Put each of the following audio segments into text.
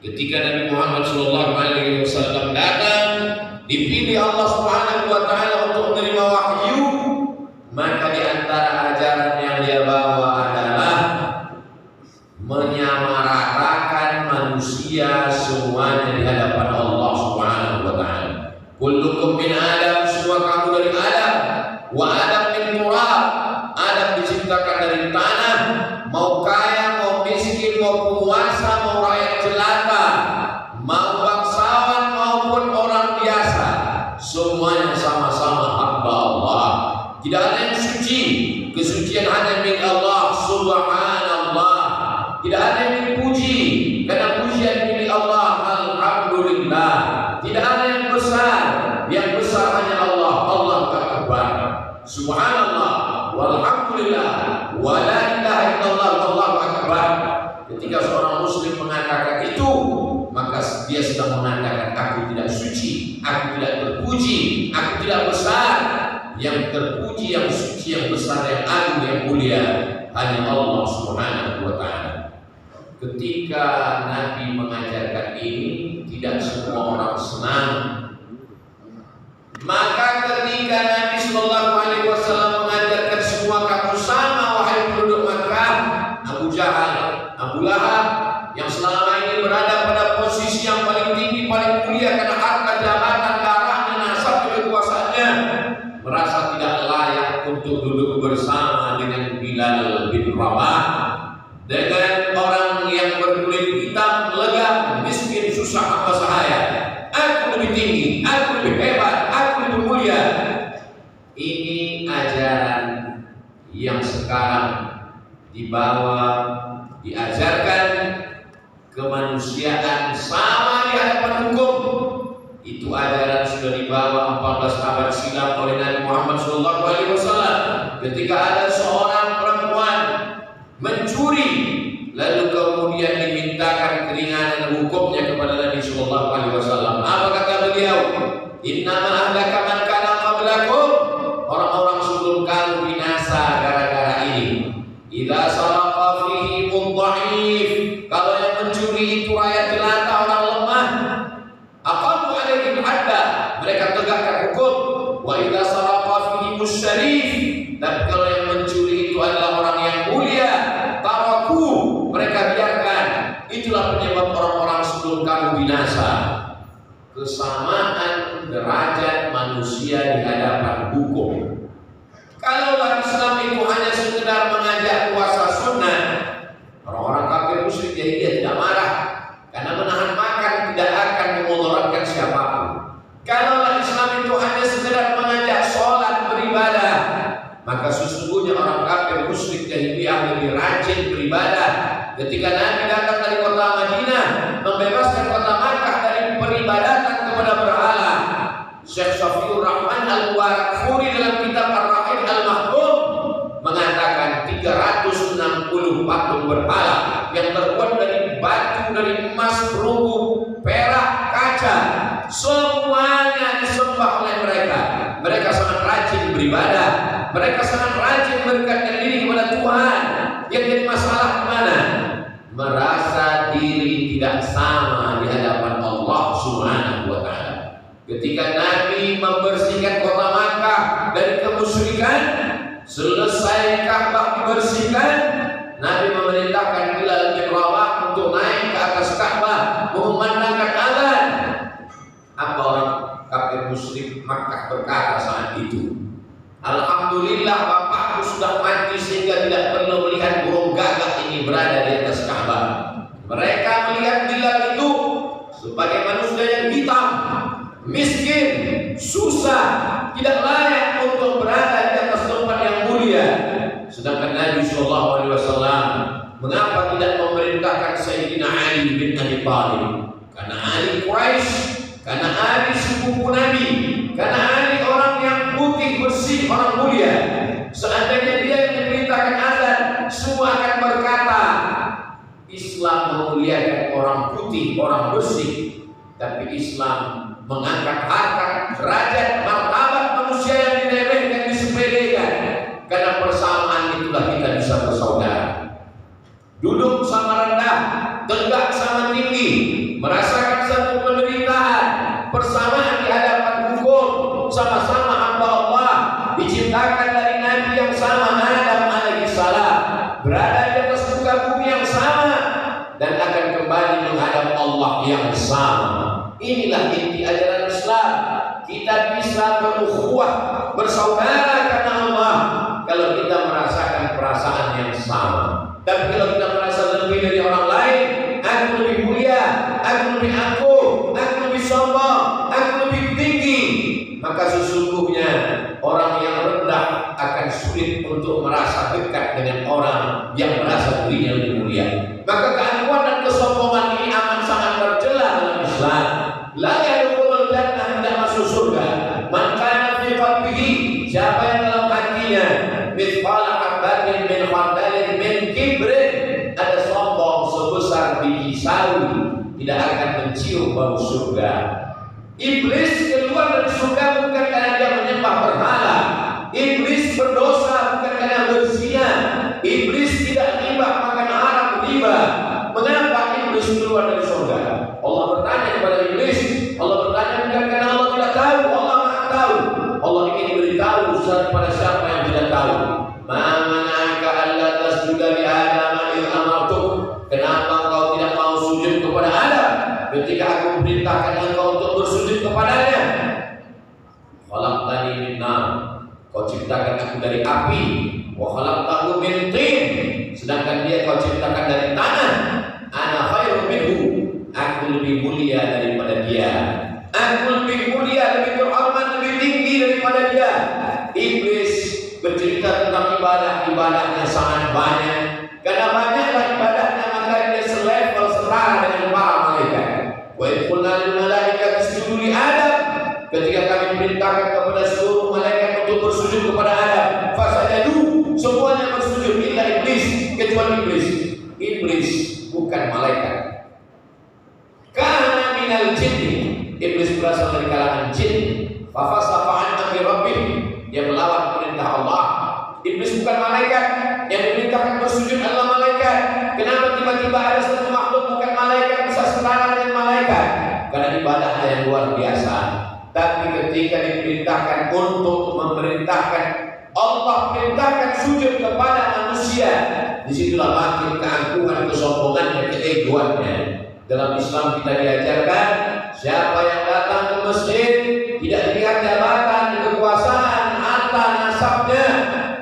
Ketika Nabi Muhammad SAW datang, dipilih Allah Subhanahu wa Ta'ala untuk menerima wahyu, maka di antara ajaran yang dia bawa adalah menyamaratakan manusia semuanya di hadapan Allah Subhanahu wa Ta'ala. Kullukum min Adam, semua kamu dari Adam, wa Adam min turab. Adam diciptakan dari tanah, mau kaya, mau miskin, mau penguasa, mau rakyat jelata, mau bangsawan maupun orang biasa, semuanya sama-sama hamba Allah. Tidak ada yang suci, kesucian hanya milik Allah Subhanallah. Tidak ada yang dipuji, karena pujian milik Allah. Alhamdulillah. Tidak ada yang besar hanya Allah. Allah Akbar. Subhanallah, walhamdulillah, wa la ilaha illallah, wallahu akbar. Ketika seorang muslim mengatakan itu, maka dia sedang mengatakan aku tidak suci, aku tidak terpuji, aku tidak besar. Yang terpuji, yang suci, yang besar, yang agung, yang mulia hanya Allah Subhanahu wa Ta'ala. Ketika Nabi mengajarkan ini, tidak semua orang senang. Maka ketika Nabi Sallallahu Alaihi Wasallam mengajarkan semua kamu sama wahai penduduk Makkah, Abu Jahal, Abu Lahab yang selama ini berada pada posisi yang paling tinggi, paling mulia karena harta, jabatan, darahnya, nasab, kekuasaannya, merasa tidak layak untuk duduk bersama dengan Bilal bin Rabah, dengan orang yang berkulit hitam, legam, miskin, susah, apa sahaya. Aku lebih tinggi, aku lebih hebat, aku lebih mulia. Ini ajaran yang sekarang dibawa, diajarkan kemanusiaan sama di hadapan hukum. Itu ajaran sudah dibawa 14 abad silam oleh Nabi Muhammad SAW. Ketika ada seorang perempuan mencuri, lalu kemudian dimintakan keringanan hukumnya kepada Nabi SAW. Apa kata beliau? Innama ahlaka man kana qablakum, orang-orang sebelum kamu binasa gara-gara ini. Idza saraqa fihi mudha'if, kalau yang mencuri itu rakyat jelata, orang lemah, aqamu alaihim hadda, mereka tegakkan hukum. Wa idza saraqa fihi musyarif, dan kalau yang mencuri itu adalah orang yang mulia, taraku, mereka biarkan. Itulah penyebab orang-orang sebelum kamu binasa. Kesamaan derajat manusia di hadapan hukum. Kalaulah Islam itu hanya sekedar mengajak puasa sunnah, orang-orang kafir musyrik jahiliyah tidak marah, karena menahan makan tidak akan memudaratkan siapapun. Kalaulah Islam itu hanya sekedar mengajak sholat beribadah, maka sesungguhnya orang kafir musyrik jahiliyah lebih rajin beribadah. Ketika Nabi datang dari kota Madinah, membebaskan kota Makkah dari peribadatan kepada berhala, Syekh Shafiur Rahman Al-Mubarakfuri dalam kitab Ar-Rahim Al-Mahfuz mengatakan 360 patung berhala yang terbuat dari batu, dari emas, perunggu, perak, kaca, semuanya disembah oleh mereka. Mereka sangat rajin beribadah, mereka sangat rajin mendekatkan diri kepada Tuhan. Yang jadi masalah di mana? Merasa diri tidak sama di hadapan Allah Subhanahu wa Ta'ala. Ketika Nabi membersihkan kota Makkah dari kemusyrikan, selesai Ka'bah dibersihkan, Nabi memerintahkan Bilal bin Rabah untuk naik ke atas Ka'bah mengumandangkan azan. Apa orang kafir musyrik Makkah berkata saat itu? Alhamdulillah, bapakku sudah mati sehingga tidak perlu melihat burung gagak ini berada di atas Ka'bah. Mereka melihat Bilal itu sebagai manusia yang hitam, miskin, susah, tidak layak untuk berada di atas tempat yang mulia. Sedangkan Nabi SAW mengapa tidak memerintahkan Sayyidina Ali bin Abi Thalib? Karena Ali Quraisy, karena Ali sepupu Nabi, karena Ali orang yang putih bersih, orang mulia. Seandainya dia yang diperintahkan azan, semua akan berkata Islam memuliakan orang putih, orang bersih. Tapi Islam mengangkat harkat, derajat, martabat manusia yang diremehkan, disepelekan. Karena persamaan itulah kita bisa bersaudara. Duduk sama rendah, tegak sama tinggi, menghadap Allah yang sama. Inilah inti ajaran Islam. Kita bisa berukhuwah, bersaudara karena Allah kalau kita merasakan perasaan yang sama. Tapi kalau kita merasa lebih dari orang lain, aku lebih mulia, aku lebih aku lebih sombong, aku lebih tinggi, maka sesungguhnya orang yang rendah akan sulit untuk merasa dekat dengan orang yang merasa dirinya lebih mulia. Maka keangkuhan dan kesombongan ini amat sangat tercela dalam Islam. La yadkhulul jannah, tidak masuk surga man kana fi qalbihi, siapa yang dalam hatinya mithqala habatin min khardalin min kibrin, ada sombong sebesar biji sawi, tidak akan mencium bau surga. Iblis keluar dari surga bukan karena dia menyembah berhala. Iblis berdosa bukan karena berzina. Iblis tidak riba makan haram riba. Mengapa iblis keluar dari surga? Allah bertanya kepada iblis. Allah bertanya bukan karena Allah tidak tahu. Allah Maha tahu. Allah ingin beritahu kepada siapa yang tidak tahu. Ma'anaka alla tasjuda li Adam idh amartuk. Kenapa kau tidak mau sujud kepada Adam ketika aku perintahkan engkau untuk bersujud kepadanya? Khalaqtani min nar, kau ciptakan aku dari api. Wa khalaqtahu min tin, sedangkan dia kau ciptakan dari tanah. Ana khairum minhu, aku lebih mulia daripada dia. Aku lebih mulia, lebih terhormat, lebih tinggi daripada dia. Iblis bercerita tentang ibadah-ibadahnya sangat banyak. Karena banyaklah ibadahnya, maka dia selevel setara dengan para malaikat. Wa idh qulna lil malaikati isjudu li Adam, ketika kami perintahkan kepada seluruh malaikat untuk bersujud kepada Adam, fasajadu, semuanya bersujud illa iblis, kecuali iblis. Iblis bukan malaikat. Kana minal jinni, iblis berasal dari kalangan jin. Fa fasaqa an amri rabbih, dia melawan perintah Allah. Iblis bukan malaikat. Yang diperintahkan bersujud adalah malaikat. Kenapa tiba-tiba ada satu makhluk bukan malaikat bisa setara dengan malaikat? Karena ibadahnya yang luar biasa. Tapi ketika diperintahkan untuk memerintahkan, Allah perintahkan sujud kepada manusia, disitulah makin keangkuhan, kesombongannya, keegoannya. Dalam Islam kita diajarkan, siapa yang datang ke masjid tidak dilihat jabatan, kekuasaan, harta, nasabnya,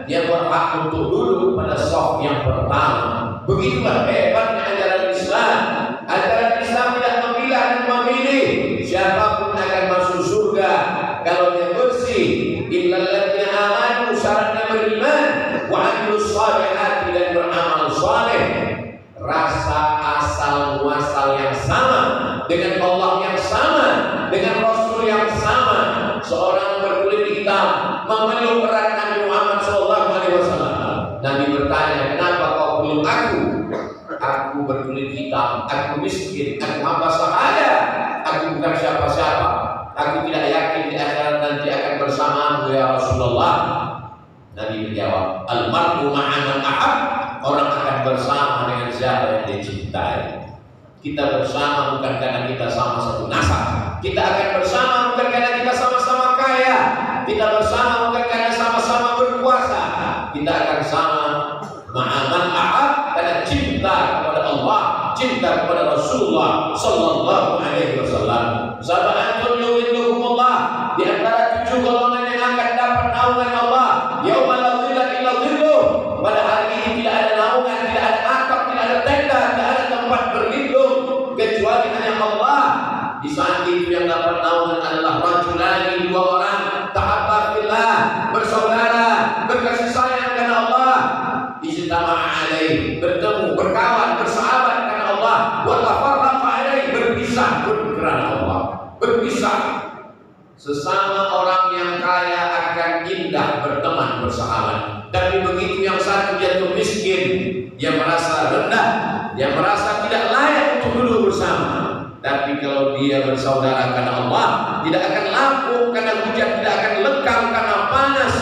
dia berhak untuk duduk pada shaf yang pertama. Begitulah hebatnya ajaran Islam. Ajaran Islam tidak memilah dan memilih. Siapapun akan masuk surga kalau dia bersih. Illal ladzina amanu, syaratnya beriman, wa amilus shalihati, dan beramal saleh. Rasa asal muasal yang sama, dengan Allah yang sama, dengan Rasul yang sama. Seorang berkulit hitam memeluk erat Nabi Muhammad SAW. Nabi bertanya, kenapa kau peluk aku? Aku berkulit hitam, aku miskin, aku hamba sahaya, aku bukan siapa-siapa. Aku tidak yakin di akhirat nanti akan bersamamu ya Rasulullah. Nabi menjawab, al-mar'u ma'a man ahab, orang akan bersama dengan siapa yang dia cintai. Kita bersama bukan karena kita sama satu nasab. Kita akan bersama bukan karena kita sama-sama kaya. Kita bersama bukan karena sama-sama berkuasa. Kita akan sama ma'aman ahab karena cinta kepada Allah, cinta kepada Rasulullah sallallahu alaihi wasallam. Sab'atun yudhilluhumullah, di antara 7 golongan yang akan dapat naungan Allah yauma la dhilla illa dhilluh. Pada hari ini tidak ada naungan, tidak ada atap, tidak ada tenda, tidak ada tempat berlindung kecuali hanya Allah. Di saat itu yang dapat naungan adalah rajulani, 2 orang, tahabba fillah, bersaudara, berkasih sayang karena Allah, ijtama'a alaih, bertemu, berkawan, bersahabat karena Allah, wa tafarraqa alaih, berpisah pun karena Allah. Berpisah. Sesama orang yang kaya akan indah berteman, bersahabat. Tapi begitu yang satu jatuh miskin, dia merasa rendah, dia merasa tidak layak untuk duduk bersama. Tapi kalau dia bersaudara karena Allah, tidak akan lapuk karena hujan, tidak akan lekang karena panas.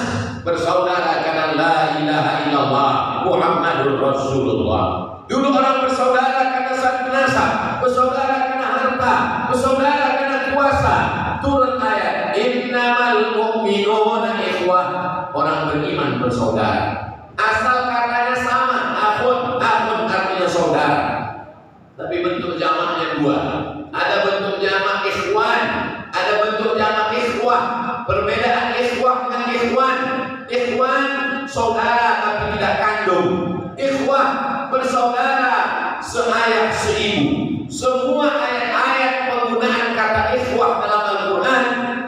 Bersaudara karena la ilaha illallah Muhammadur Rasulullah. Dulu orang bersaudara karena satu nasab, bersaudara karena harta, bersaudara karena kuasa. Turun ayat, innamal mu'minuna ikhwah, orang beriman bersaudara. Asal katanya sama, akhun artinya saudara. tapi bentuk jamaknya dua. Ada bentuk jamak ikhwan, ada bentuk jamak ikhwah. Perbedaan ikhwah dengan ikhwan. Ikhwan saudara tapi tidak kandung. Ikhwah bersaudara seayah seibu. Semua ayat-ayat penggunaan kata ikhwah dalam Al-Quran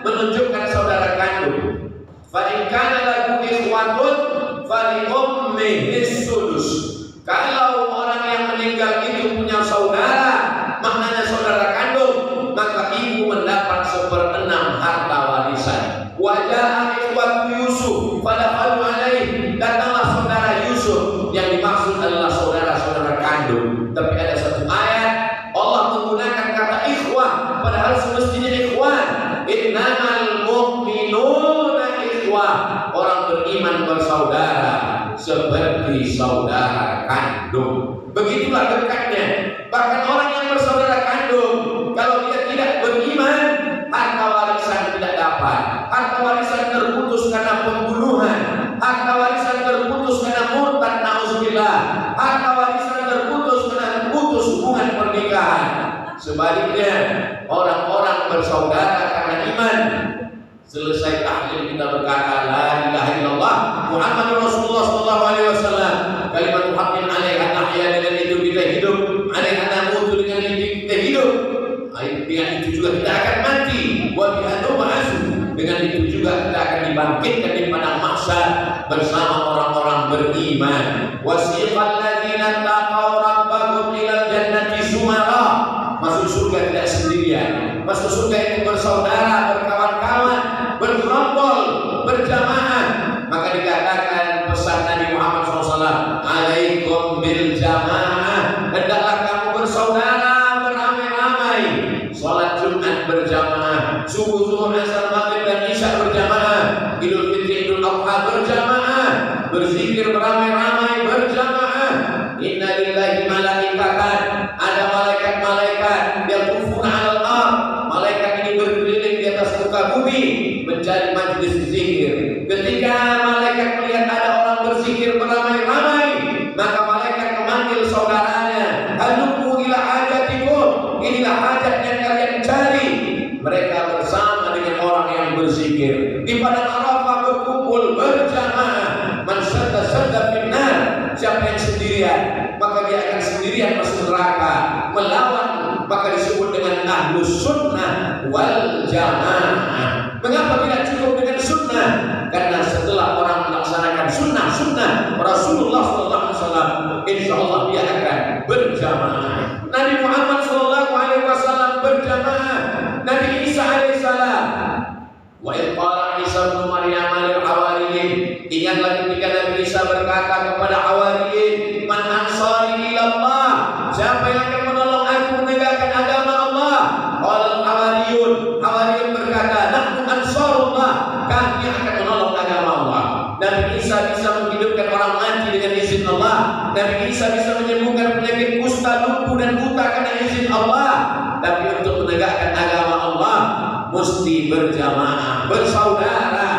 menunjukkan saudara kandung. Fa in kana lahu ikhwatun fali ummihi sudus. Kalau orang yang meninggal itu punya saudara, maknanya saudara kandung, maka ibu mendapat 1/6 harta warisan. Wajah ikhwatu Yusuf fadakhalu alaih. Datanglah saudara Yusuf, yang dimaksud adalah saudara-saudara kandung. Tapi ada satu ayat Allah menggunakan kata ikhwah, padahal semestinya ikhwan. Innamal mu'minuna ikhwah. Orang beriman bersaudara seperti saudara kandung. Begitulah dekatnya. Bahkan orang yang bersaudara kandung, kalau dia tidak beriman, harta warisan tidak dapat. Harta warisan terputus karena pembunuhan. Harta warisan terputus karena murtad, na'udzubillah. Harta warisan terputus karena putus hubungan pernikahan. Sebaliknya, orang-orang bersaudara karena iman. Selesai tahlil kita berkata la ilaha illallah Muhammadur Rasulullah sallallahu alaihi wasallam. Kalimat haqqin 'alaiha nahya, dengan itu kita hidup, 'alaiha namutu, dengan itu kita hidup. Dengan itu juga kita akan mati. Wa biha nub'atsu, dengan itu juga kita akan dibangkitkan di padang mahsyar bersama orang-orang beriman. Wasiqal ladzina taqaw rabbahum ilal jannati zumara. Masuk surga tidak sendirian. Masuk surga itu bersaudara, berkawan-kawan, bergerombol, berjamaah. Maka dikatakan pesan Nabi Muhammad SAW, alaikum bil jamaah. Hendaklah kamu bersaudara, beramai-ramai. Salat Jumat berjamaah, subuh, zuhur, asar, maghrib dan isya berjamaah. Idul Fitri, Idul Adha berjamaah. Berzikir beramai-ramai berjamaah. Inna lillahi malaikatan. Ada malaikat-malaikat yang kufuna 'alal ardh. Malaikat ini berkeliling di atas muka bumi mencari majelis zikir. Ketika malaikat melihat ada orang berzikir beramai-ramai, maka malaikat memanggil saudaranya, halummu ila hajatikum. Inilah hajat yang kalian cari. Mereka bersama dengan orang yang berzikir di padang Arafah, berkumpul berjamaah. Man sadda finnar. Siapa yang sendirian, maka dia akan sendirian masuk neraka. Melawan, maka disebut dengan ahlus sunnah wal jamaah. Mengapa tidak cukup dengan sunnah? Karena setelah orang melaksanakan sunnah Rasulullah SAW, insya Allah dia akan berjamaah. Nabi Muhammad SAW berjamaah. Nabi Isa alaihissalam. Wa qala Isa bin Maryam lil hawariyin. Ingatlah ketika Nabi Isa berkata kepada hawariyin, man ansari ila Allah. Siapa yang akan menolong aku menegakkan agama Allah? Qala hawariyun. Hawariyun berkata, nahnu ansarullah. Kami akan menolong agama Allah. Nabi Isa bisa menghidupkan orang mati dengan izin Allah. Nabi Isa bisa menyembuhkan penyakit kusta, lumpuh dan buta karena izin Allah. Tapi untuk menegakkan agama Allah mesti berjamaah, bersaudara,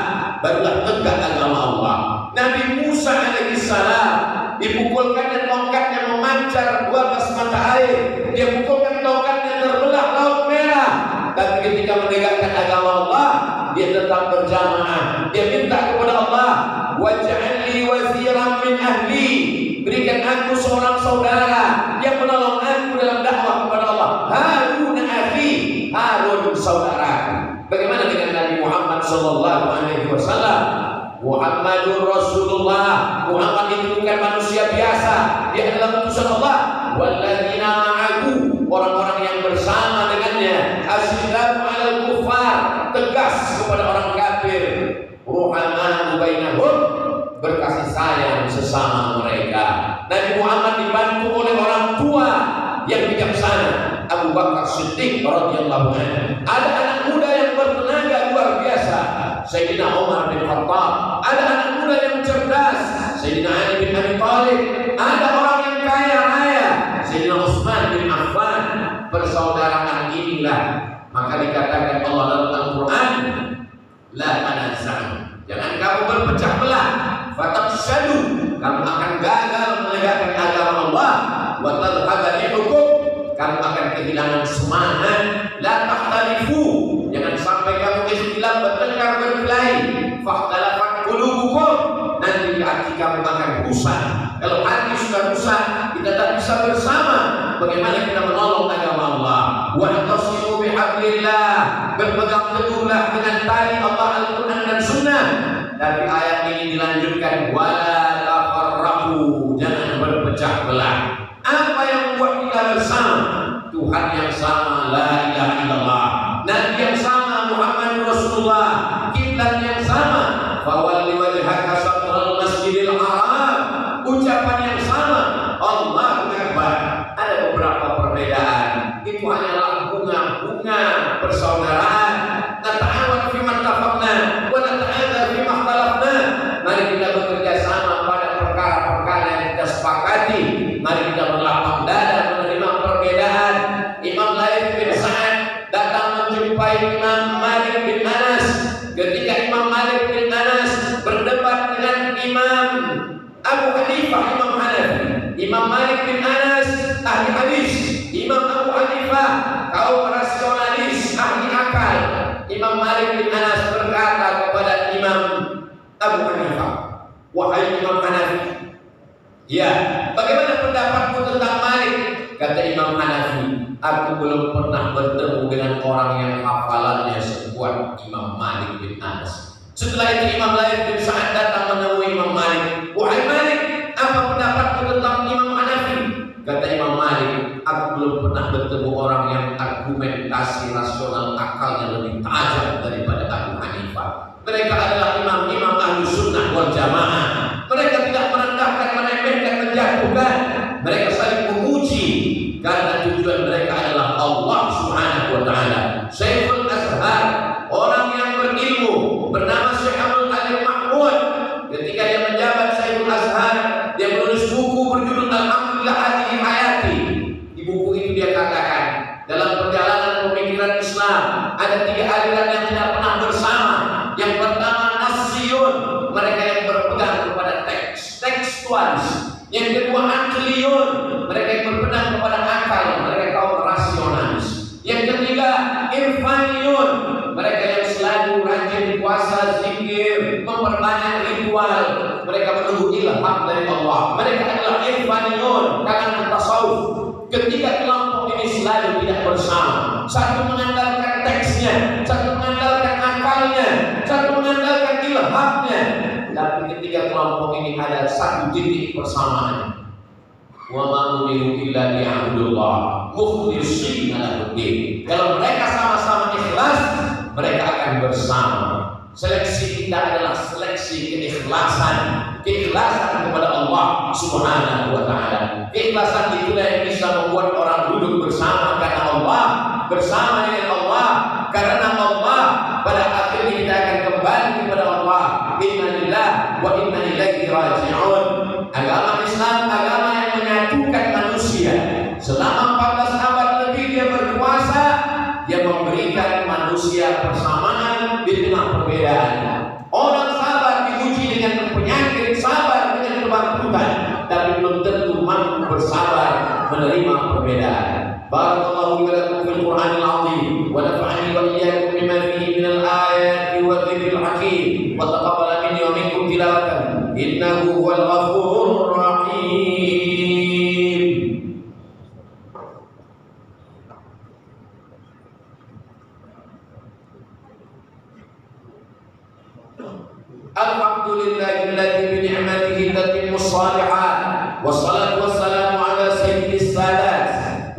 barulah tegak agama Allah. Nabi Musa alaihissalam dipukulkannya tongkatnya memancar 12 mata air. Dia pukulkan tongkatnya terbelah laut merah. Tapi ketika menegakkan agama Allah, dia tetap berjamaah. Dia minta kepada Allah, waj'alni waziran min ahli. Berikan aku seorang saudara yang menolong aku dalam dakwah kepada Allah. Harun akhi, Harun saudaraku. Bagaimana dengan Nabi Muhammad sallallahu alaihi wasallam? Muhammadur Rasulullah. Muhammad itu bukan manusia biasa. Dia adalah utusan Allah. Walladzina ma'ahu, orang-orang yang bersama dengannya. Asyiddatu 'alal kuffar, tegas kepada orang kafir. Ruhamanu bainahum, berkasih sayang sesama mereka. Nabi Muhammad dibantu oleh orang tua yang bijaksana, Abu Bakar Siddiq radhiyallahu anhu. Ada anak muda yang bertenaga luar biasa, Sayyidina Umar bin Khattab. Ada anak muda yang cerdas, Sayyidina Ali bin Abi Thalib. Ada orang yang kaya raya, Sayyidina Utsman bin Affan. Persaudaraan inilah maka dikatakan Allah dalam Al-Quran, la tanaza'u, jangan kamu berpecah belah, fatafshalu, kamu akan gagal menegakkan agama Allah, wa tadhhabu rihukum, kehilangan semangat. La tahtalifu, jangan sampai kamu ikhtilaf bertengkar berkelahi. Fakhtalafat qulubukum, nanti hati kamu akan rusak. Kalau hati sudah rusak, kita tak bisa bersama. Bagaimana kita menolong agama Allah? Wa'tasimu bihablillah, berpegang teguhlah dengan tali Allah, Al-Quran dan Sunnah. Tapi ayat ini dilanjutkan, wala tafarraqu, jangan berpecah belah. Apa yang membuat kita bersama? Tuhan yang sama, la ilaha illallah. Nabi yang sama, Muhammad Rasulullah. Kiblat yang sama, fawalli wajhaka syatral masjidil haram. Ucapan yang sama, Allahu Akbar. Ada beberapa perbedaan. Itu hanyalah bunga-bunga persaudaraan. Nata'awad fi ma tafaqna wa nata'adzar fi ma ikhtalafna. Mari kita bekerja sama pada perkara-perkara yang kita sepakati. Mari kita berlapang dada menerima perbedaan. Imam Laits bin Sa'ad datang menjumpai Imam Malik bin Anas. Ketika Imam Malik bin Anas berdebat dengan Imam Abu Hanifah, Imam Hanafi. Imam Malik bin Anas ahli hadis, Imam Abu Hanifah kaum rasionalis, ahli akal. Imam Malik bin Anas berkata kepada Imam Abu Hanifah, wahai Imam Hanafi, ya, bagaimana pendapatmu tentang Malik? Kata Imam Hanafi, aku belum pernah bertemu dengan orang yang hafalannya sekuat Imam Malik bin Anas. Setelah itu Imam Laits bin Sa'ad datang menemui Imam Malik. Wahai Malik, apa pendapatmu tentang Imam Hanafi? Kata Imam Malik, aku belum pernah bertemu orang yang argumentasi rasional akalnya lebih tajam daripada Abu Hanifah. Mereka adalah imam-imam ahlu sunnah wal jamaah. Mereka tidak merendahkan, meremehkan, menjatuhkan. Mereka saling memuji karena tujuan mereka adalah Allah Subhanahu wa taala. Syekhul Azhar, orang yang berilmu, bernama Syekh Abdul Halim Mahmud. Ketika dia menjabat Syekhul Azhar, dia menulis buku berjudul Alhamdulillah Hadhihi Hayati. Di buku itu dia katakan, dalam perjalanan pemikiran Islam ada 3 aliran yang tidak pernah bersama. Yang pertama Nassiyun, mereka yang berpegang kepada teks, tekstualis. Yang kedua Aqliyun, mereka yang berpegang kepada akal, mereka kaum rasionalis. Yang ketiga Irfaniyun, mereka yang selalu rajin puasa, zikir, memperbanyak ritual. Mereka menunggu ilham dari Allah. Mereka adalah Irfaniyun, kalangan tasawuf. Ketiga kelompok ini selalu tidak bersama. Satu mengandalkan teksnya, satu mengandalkan akalnya, satu mengandalkan ilhamnya. Tapi ketiga kelompok ini ada satu titik persamaan. Wa ma umiru illa liya'budullah mukhlishina lahu-d-din. Kalau mereka sama-sama ikhlas, mereka akan bersama. Seleksi kita adalah seleksi keikhlasan, keikhlasan kepada Allah Subhanahu wa taala. Keikhlasan itulah yang bisa membuat orang duduk bersama karena Allah, bersama dengan Allah, karena Allah. Pada akhirnya kita akan kembali kepada Allah. Inna lillahi wa inna ilaihi raji'un. Agama Islam agama yang menyatukan manusia. Selama 14 abad lebih dia berkuasa, dia memberikan manusia persamaan di tengah perbedaan. Orang sabar diuji dengan penyakit, sabar dengan kebangkrutan, tapi belum tentu mampu bersabar menerima perbedaan. Barakallahu li wa lakum fil Qur'anil 'azim wa nafa'ani wa iyyakum bima fihi minal ayati wa dzikril hakim wa taqabbala minni wa minkum tilawatan innahu huwal ghafurur rahim. Alhamdulillahilladzi bi ni'matihi tatimmus shalihat wassalatu wassalamu ala sayyidis sadat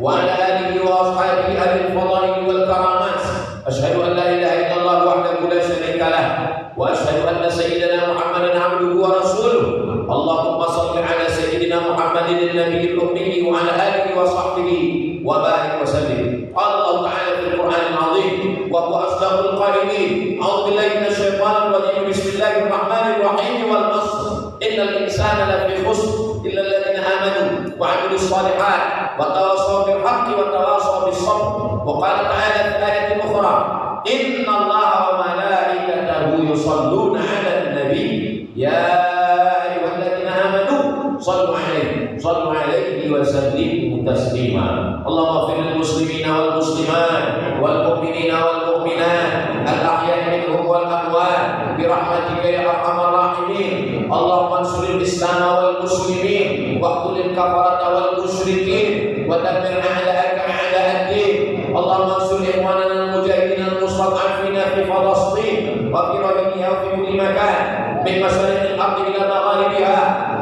wa ala alihi wa ashabihi abil fadail wal karamat. Asyhadu an la ilaha illallah wahdahu la syarika lah wa asyhadu anna sayyidana Muhammadan abduhu wa rasuluh. Allahumma shalli ala sayyidina Muhammadin an-nabiyil ummi wa ala alihi wa sahbihi wa barik wa sallim. Allah ta'ala fil Qur'anil 'azim wa huwa asdaqul qa'ilin. A'udzu billahi minasy syaithanir rajim. Bismillahirrahmanirrahim. Wal 'ashr innal insana lafi khusr illa alladziina aamanu wa 'amilus shalihat wa tawassaw bil haqqi wa tawassaw bis sabr. Wa qala ta'ala fi ayatin ukhra, inna Allaha wa malaikatahu yusholluna 'alan nabi ya ayyuhalladziina aamanu shallu 'alaihi wa sallimu taslima. Allahumma ighfir lil muslimina والمسلمات والمؤمنين والمؤمنات الأحياء منهم والأموات برحمتك يا أرحم الراحمين. اللهم انصر الإسلام والمسلمين واقتل الكفرة والمشركين ودمر أعداءك أعداء الدين. اللهم انصر إخواننا المجاهدين المستضعفين في فلسطين وفي ربيعها وفي كل مكان من مشارق الأرض إلى مغاربها.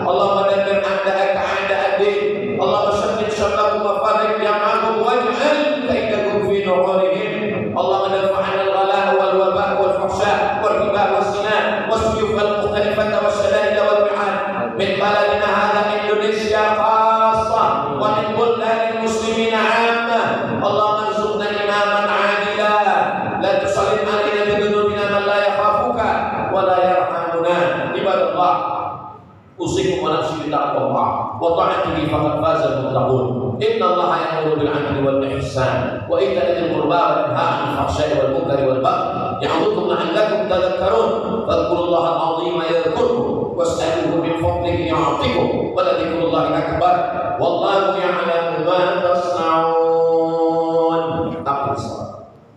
اللهم دمر أعداءك أعداء الدين. اللهم شتت شملهم وفرق جمعهم واجعل كيدهم في نحورهم. اللهم ادفع عنا الغلاء والوباء والفحشاء والربا والزنا والسيوف المختلفة والشدائد والبعاد من بلدنا هذا إندونيسيا خاصة ومن بلدان المسلمين عامة. اللهم ارزقنا إماما عادلا لا تسلط علينا بذنوبنا من لا يخافك ولا يرحمنا. عباد الله، أوصيكم ونفسي بتقوى الله وطاعته فقد فاز المتقون. إن الله يأمر بالعدل والإحسان وإيتاء ذي القربى وينهى عن الفحشاء والمنكر والبغي يعظكم لعلكم تذكرون. فاذكروا الله العظيم يذكركم واسألوه من فضله يعطكم ولذكر الله أكبر والله يعلم ما تصنعون.